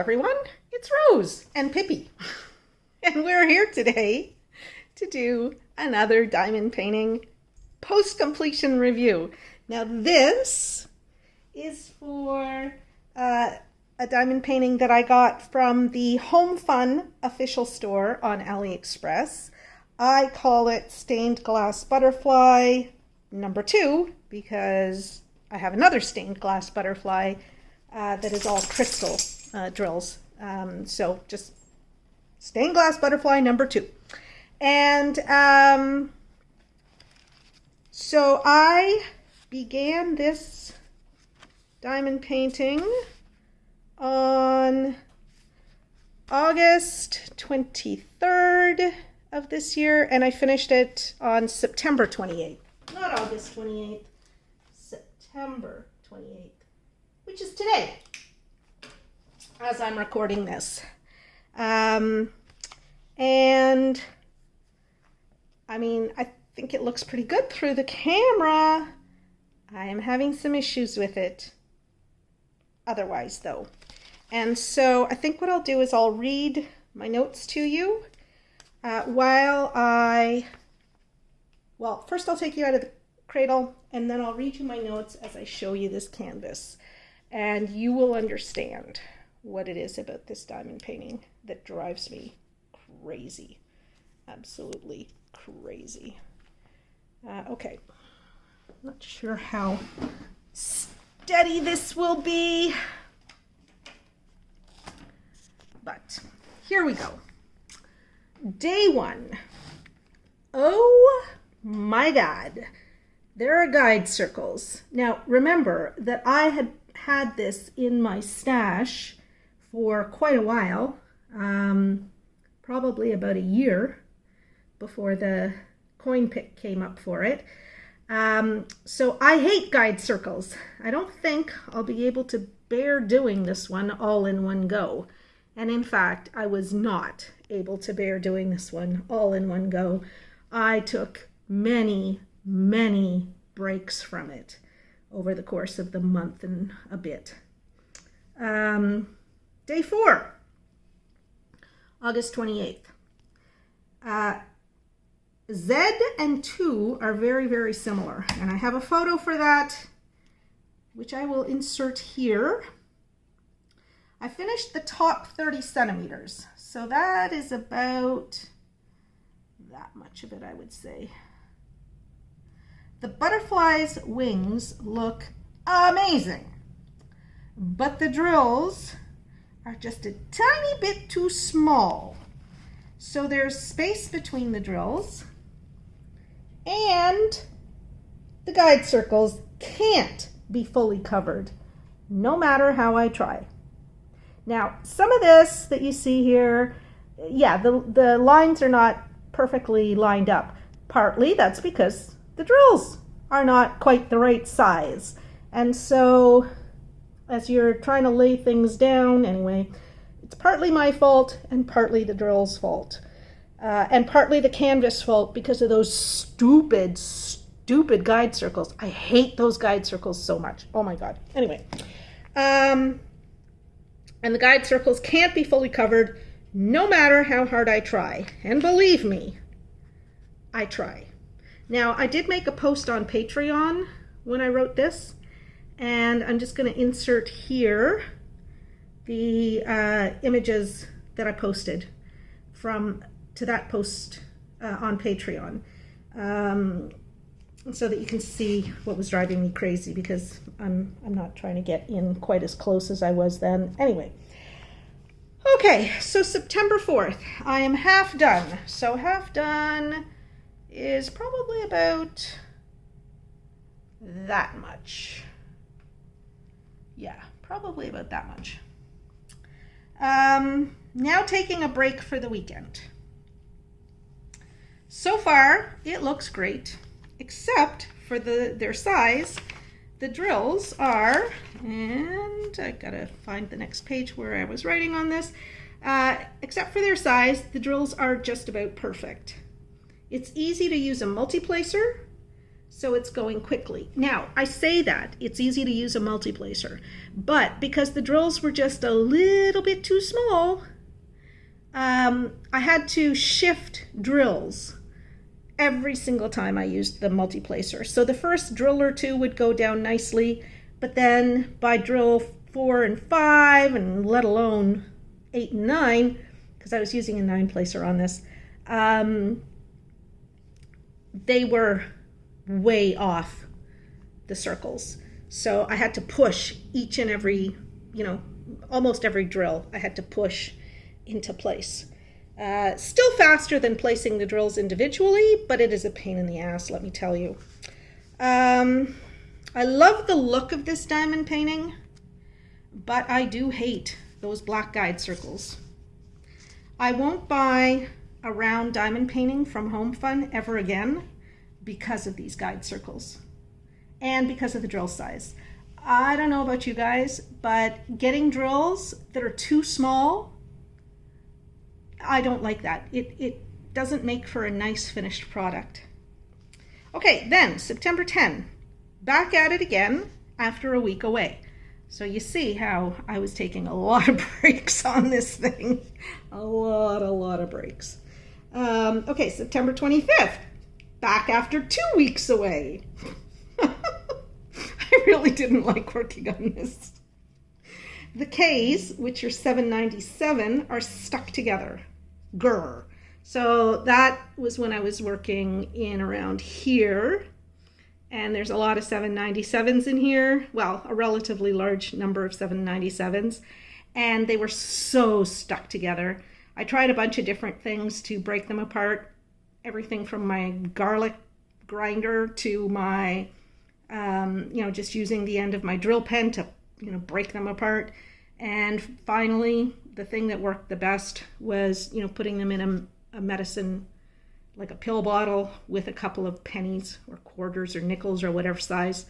everyone, it's Rose and Pippi, and we're here today to do another diamond painting post-completion review. Now this is for a diamond painting that I got from the Homfun official store on AliExpress. I call it Stained Glass Butterfly number 2 because I have another stained glass butterfly that is all crystal drills. So just stained glass butterfly number 2. And so I began this diamond painting on August 23rd of this year, and I finished it on September 28th. Not August 28th, September 28th, which is today, as I'm recording this. And I mean, I think it looks pretty good through the camera. I am having some issues with it otherwise though. And so I think what I'll do is I'll read my notes to you well, first I'll take you out of the cradle and then I'll read you my notes as I show you this canvas. And you will understand what it is about this diamond painting that drives me crazy. Absolutely crazy. Okay. Not sure how steady this will be, but here we go. Day 1. Oh my God. There are guide circles. Now remember that I had this in my stash for quite a while, probably about a year before the coin pick came up for it. So I hate guide circles. I don't think I'll be able to bear doing this one all in one go. And in fact, I was not able to bear doing this one all in one go. I took many breaks from it over the course of the month and a bit. Day 4, August 28th. Z and 2 are very similar, and I have a photo for that, which I will insert here. I finished the top 30 centimeters, so that is about that much of it, I would say. The butterfly's wings look amazing, but the drills are just a tiny bit too small. So there's space between the drills, and the guide circles can't be fully covered, no matter how I try. Now, some of this that you see here, yeah, the lines are not perfectly lined up. Partly that's because the drills are not quite the right size. And so as you're trying to lay things down, anyway, it's partly my fault and partly the drill's fault. And partly the canvas fault because of those stupid guide circles. I hate those guide circles so much. Oh my God. Anyway, and the guide circles can't be fully covered no matter how hard I try. And believe me, I try. Now, I did make a post on Patreon when I wrote this, and I'm just going to insert here the images that I posted to that post on Patreon, so that you can see what was driving me crazy, because I'm not trying to get in quite as close as I was then. Anyway, okay, so September 4th, I am half done. So half done is probably about that much. Yeah, probably about that much. Now taking a break for the weekend. So far, it looks great, except for their size. The drills are, and I gotta find the next page where I was writing on this, except for their size, the drills are just about perfect. It's easy to use a multi-placer, so it's going quickly. Now, I say that it's easy to use a multi-placer, but because the drills were just a little bit too small, I had to shift drills every single time I used the multi-placer. So the first drill or two would go down nicely, but then by drill 4 and 5, and let alone 8 and 9, because I was using a 9-placer on this, they were way off the circles. So I had to push each and every, almost every drill I had to push into place. Still faster than placing the drills individually, but it is a pain in the ass, let me tell you. I love the look of this diamond painting, but I do hate those black guide circles. I won't buy a round diamond painting from Homfun ever again because of these guide circles and because of the drill size. I don't know about you guys, but getting drills that are too small, I don't like that. It doesn't make for a nice finished product. Okay, then September 10, back at it again after a week away. So you see how I was taking a lot of breaks on this thing. A lot of breaks. Okay, September 25th, back after 2 weeks away. I really didn't like working on this. The K's, which are 797, are stuck together. Grr. So that was when I was working in around here. And there's a lot of 797s in here. Well, a relatively large number of 797s. And they were so stuck together. I tried a bunch of different things to break them apart. Everything from my garlic grinder to my, just using the end of my drill pen to, break them apart. And finally, the thing that worked the best was, putting them in a medicine, like a pill bottle with a couple of pennies or quarters or nickels or whatever size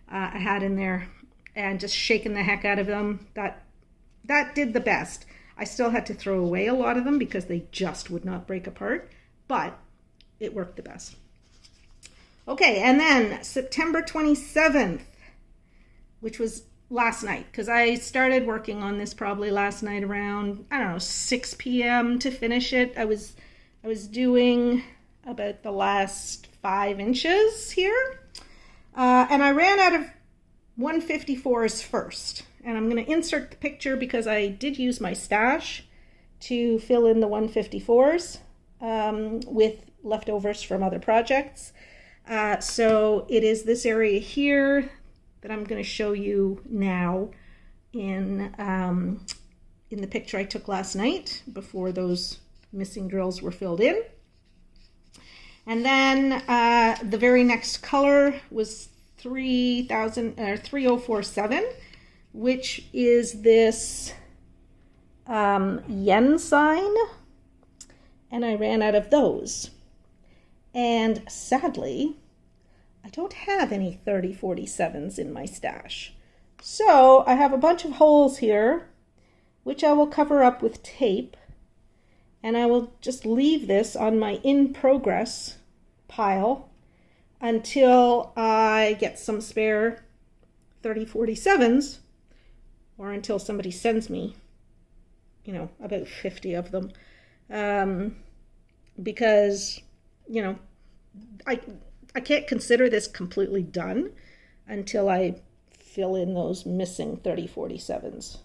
I had in there, and just shaking the heck out of them. That did the best. I still had to throw away a lot of them because they just would not break apart, but it worked the best. Okay, and then September 27th, which was last night, because I started working on this probably last night around, 6 p.m. to finish it. I was doing about the last 5 inches here, and I ran out of 154s first. And I'm going to insert the picture because I did use my stash to fill in the 154s with leftovers from other projects. So it is this area here that I'm going to show you now in the picture I took last night before those missing drills were filled in. And then the very next color was 3047, which is this yen sign, and I ran out of those. And sadly, I don't have any 3047s in my stash. So I have a bunch of holes here, which I will cover up with tape, and I will just leave this on my in progress pile until I get some spare 3047s, or until somebody sends me, about 50 of them. Because, I can't consider this completely done until I fill in those missing 3047s.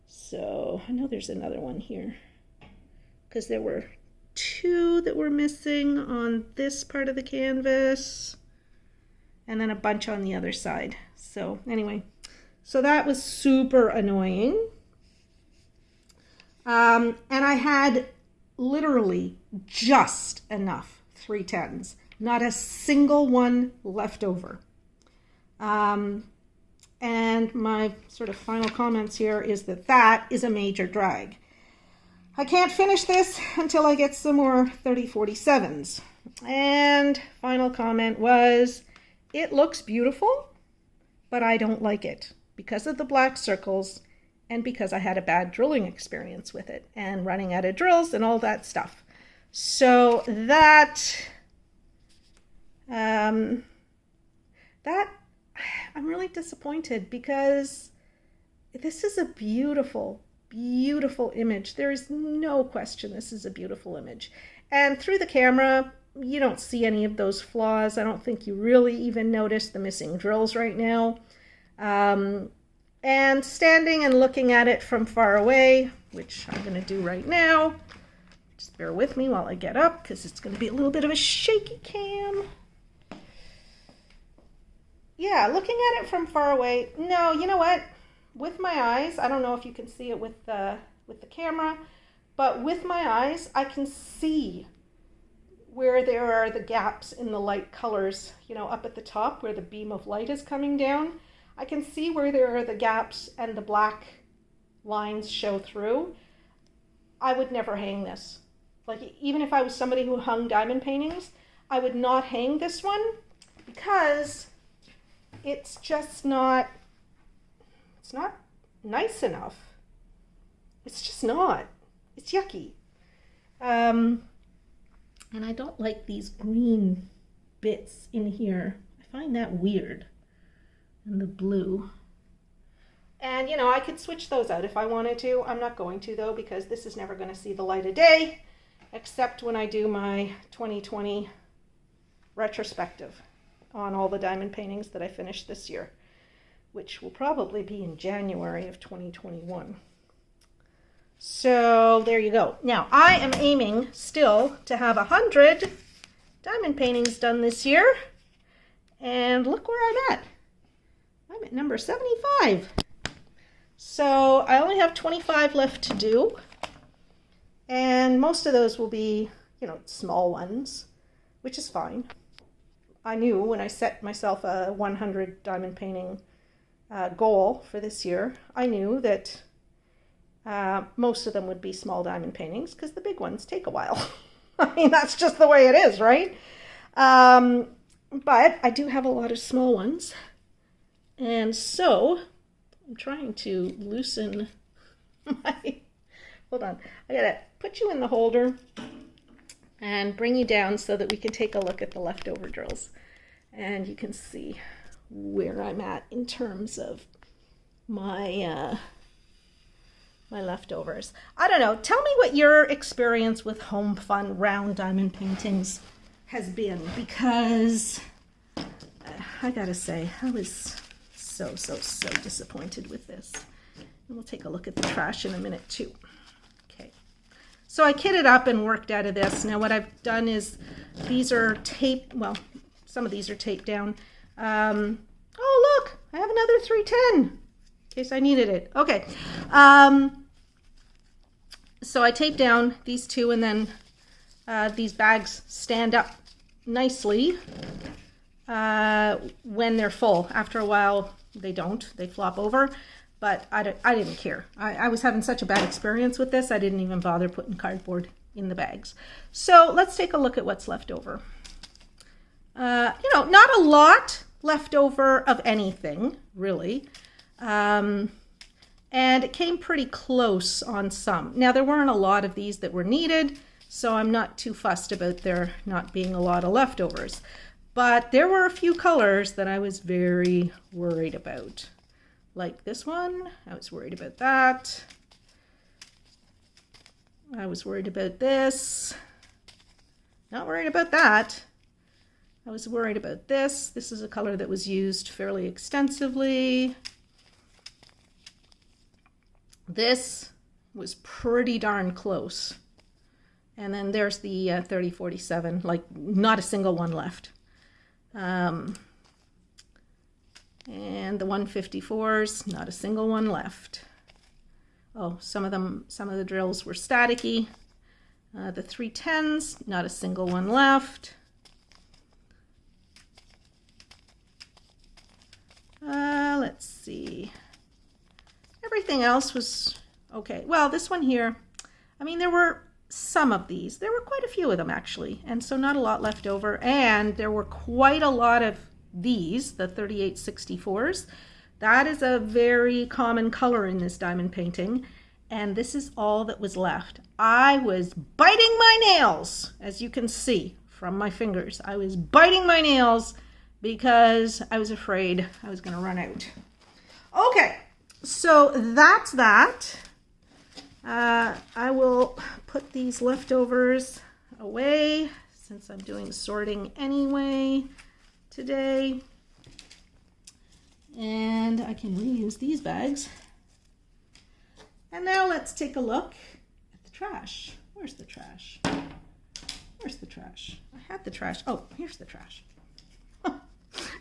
So I know there's another one here, because there were 2 that were missing on this part of the canvas, and then a bunch on the other side. So anyway, so that was super annoying. And I had literally just enough 310s, not a single one left over. And my sort of final comments here is that is a major drag. I can't finish this until I get some more 3047s. And final comment was, it looks beautiful, but I don't like it because of the black circles and because I had a bad drilling experience with it and running out of drills and all that stuff. So that That I'm really disappointed because this is a beautiful, beautiful image. There is no question this is a beautiful image. And through the camera, you don't see any of those flaws. I don't think you really even notice the missing drills right now. And standing and looking at it from far away, which I'm going to do right now. Just bear with me while I get up because it's going to be a little bit of a shaky cam. Yeah, looking at it from far away. No, you know what? With my eyes, I don't know if you can see it with the camera, but with my eyes, I can see where there are the gaps in the light colors, you know, up at the top where the beam of light is coming down. I can see where there are the gaps and the black lines show through. I would never hang this. Like, even if I was somebody who hung diamond paintings, I would not hang this one because it's just not, it's not nice enough. It's just not. It's yucky. And I don't like these green bits in here. I find that weird. And the blue. And, you know, I could switch those out if I wanted to. I'm not going to, though, because this is never going to see the light of day, except when I do my 2020 retrospective on all the diamond paintings that I finished this year, which will probably be in January of 2021. So there you go. Now, I am aiming still to have 100 diamond paintings done this year. And look where I'm at. I'm at number 75. So I only have 25 left to do. And most of those will be, you know, small ones, which is fine. I knew when I set myself a 100 diamond painting goal for this year, I knew that most of them would be small diamond paintings because the big ones take a while. I mean, that's just the way it is, right? But I do have a lot of small ones. And so I'm trying to loosen my, hold on, I gotta put you in the holder and bring you down so that we can take a look at the leftover drills. And you can see where I'm at in terms of my my leftovers. I don't know, tell me what your experience with Homfun round diamond paintings has been, because I gotta say, I was so disappointed with this. And we'll take a look at the trash in a minute too. Okay, so I kitted up and worked out of this. Now what I've done is, these are taped, well, some of these are taped down. Oh look, I have another 310 in case I needed it. Okay, so I taped down these two, and then these bags stand up nicely when they're full. After a while, they don't. They flop over, but I didn't care. I was having such a bad experience with this, I didn't even bother putting cardboard in the bags. So let's take a look at what's left over. You know, not a lot left over of anything, really. And it came pretty close on some. Now, there weren't a lot of these that were needed, so I'm not too fussed about there not being a lot of leftovers. But there were a few colors that I was very worried about. Like this one, I was worried about that. I was worried about this. Not worried about that. I was worried about this. This is a color that was used fairly extensively. This was pretty darn close. And then there's the 3047, like not a single one left. And the 154s, not a single one left. Oh, some of the drills were staticky. The 310s, not a single one left. Let's see. Everything else was okay. Well, this one here, I mean, there were some of these. There were quite a few of them, actually, and so not a lot left over. And there were quite a lot of these, the 3864s. That is a very common color in this diamond painting, and this is all that was left. I was biting my nails, as you can see, from my fingers. I was biting my nails because I was afraid I was going to run out. Okay, so that's that. I will put these leftovers away since I'm doing sorting anyway today. And I can reuse these bags. And now let's take a look at the trash. Where's the trash? Where's the trash? I had the trash. Oh, here's the trash.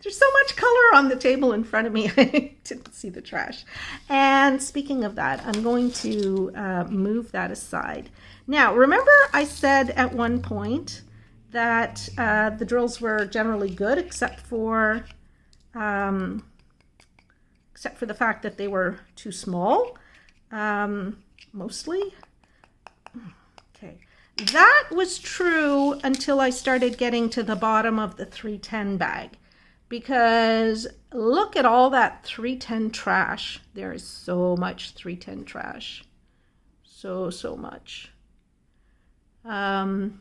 There's so much color on the table in front of me. I didn't see the trash. And speaking of that, I'm going to move that aside. Now, remember I said at one point that the drills were generally good, except for the fact that they were too small, mostly. Okay, that was true until I started getting to the bottom of the 310 bag. Because look at all that 310 trash. There is so much 310 trash. So much. And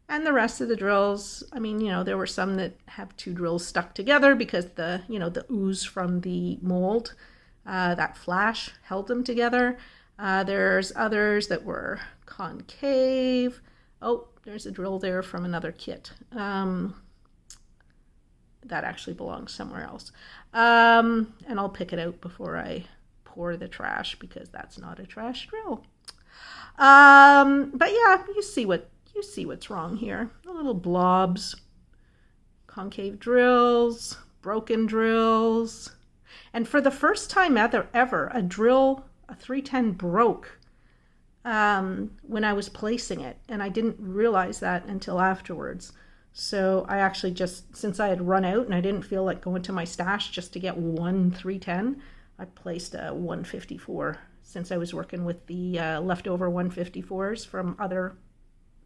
the rest of the drills, I mean, you know, there were some that have two drills stuck together because the ooze from the mold, that flash held them together. There's others that were concave. Oh, there's a drill there from another kit. That actually belongs somewhere else. And I'll pick it out before I pour the trash because that's not a trash drill. But yeah, you see what's wrong here. The little blobs, concave drills, broken drills. And for the first time ever, a drill, a 310 broke when I was placing it. And I didn't realize that until afterwards. So I actually just, since I had run out and I didn't feel like going to my stash just to get one 310, I placed a 154 since I was working with the leftover 154s from other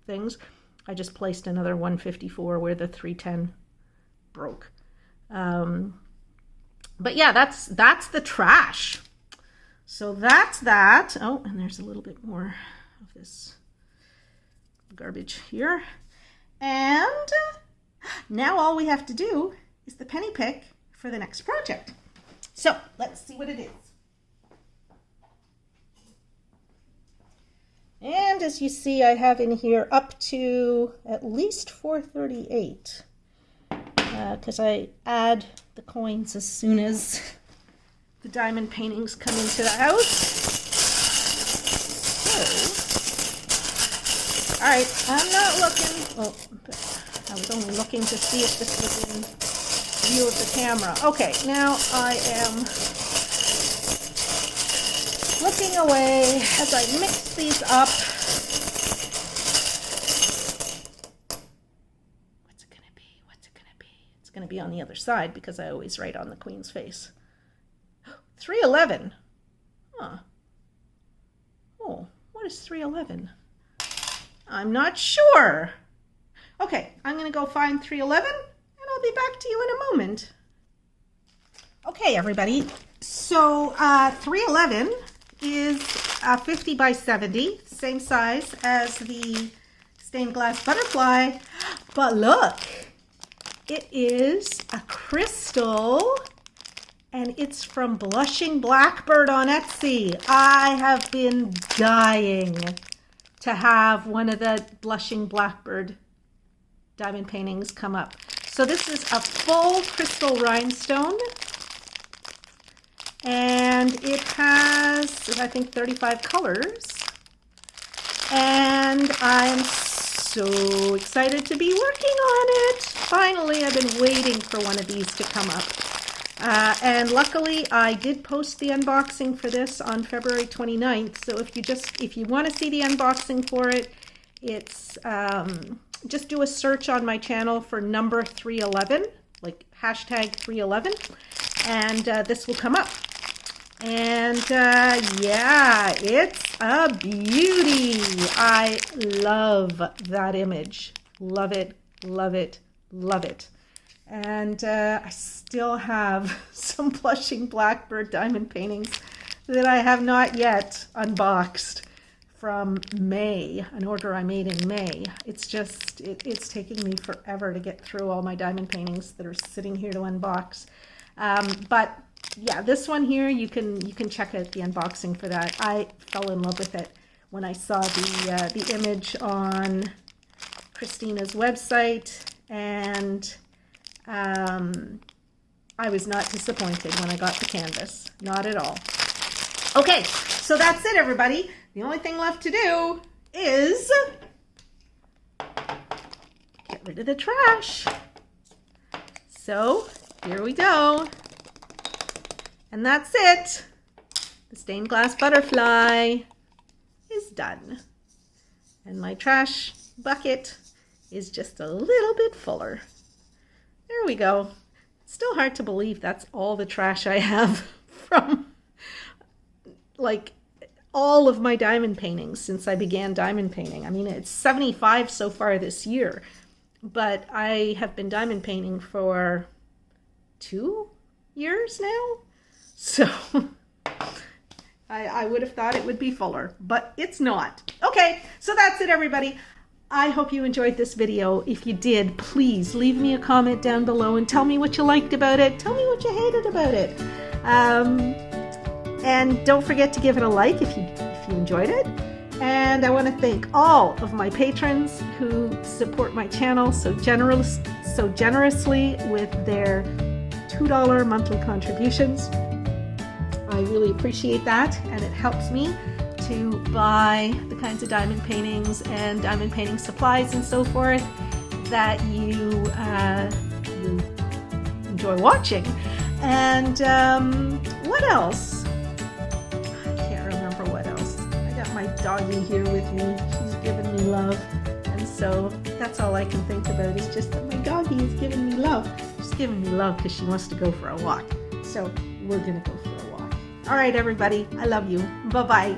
things. I just placed another 154 where the 310 broke. But yeah, that's the trash. So that's that. Oh, and there's a little bit more of this garbage here. And now all we have to do is the penny pick for the next project. So let's see what it is. And as you see, I have in here up to at least 438 because I add the coins as soon as the diamond paintings come into the house. All right, I'm not looking. Oh, I was only looking to see if this was in view of the camera. Okay, now I am looking away as I mix these up. What's it gonna be? What's it gonna be? It's gonna be on the other side because I always write on the queen's face. 311. Huh. Oh, what is 311? I'm not sure. Okay, I'm going to go find 311 and I'll be back to you in a moment. Okay, everybody. So 311 is 50 by 70, same size as the stained glass butterfly. But look, it is a crystal and it's from Blushing Blackbird on Etsy. I have been dying to have one of the Blushing Blackbird diamond paintings come up. So this is a full crystal rhinestone. And it has, I think, 35 colors. And I'm so excited to be working on it. Finally, I've been waiting for one of these to come up. And luckily, I did post the unboxing for this on February 29th. So if you want to see the unboxing for it, it's just do a search on my channel for number 311, like hashtag 311, and this will come up. And yeah, it's a beauty. I love that image. Love it, love it, love it. And I still have some Blushing Blackbird diamond paintings that I have not yet unboxed. from May, an order I made in May. It's just, it's taking me forever to get through all my diamond paintings that are sitting here to unbox. But yeah, this one here, you can check out the unboxing for that. I fell in love with it when I saw the image on Christina's website, and I was not disappointed when I got the canvas. Not at all. Okay, so that's it, everybody. The only thing left to do is get rid of the trash. So here we go. And that's it. The stained glass butterfly is done. And my trash bucket is just a little bit fuller. There we go. Still hard to believe that's all the trash I have from like all of my diamond paintings since I began diamond painting. I mean, it's 75 so far this year, but I have been diamond painting for 2 years now. So I would have thought it would be fuller, but it's not. Okay, so that's it, everybody. I hope you enjoyed this video. If you did, please leave me a comment down below and tell me what you liked about it. Tell me what you hated about it. And don't forget to give it a like if you enjoyed it. And I want to thank all of my patrons who support my channel so generously with their $2 monthly contributions. I really appreciate that, and it helps me to buy the kinds of diamond paintings and diamond painting supplies and so forth that you enjoy watching. And what else? I can't remember what else. I got my doggie here with me. She's giving me love. And so that's all I can think about is just that my doggie is giving me love. She's giving me love because she wants to go for a walk. So we're going to go for a walk. All right, everybody. I love you. Bye-bye.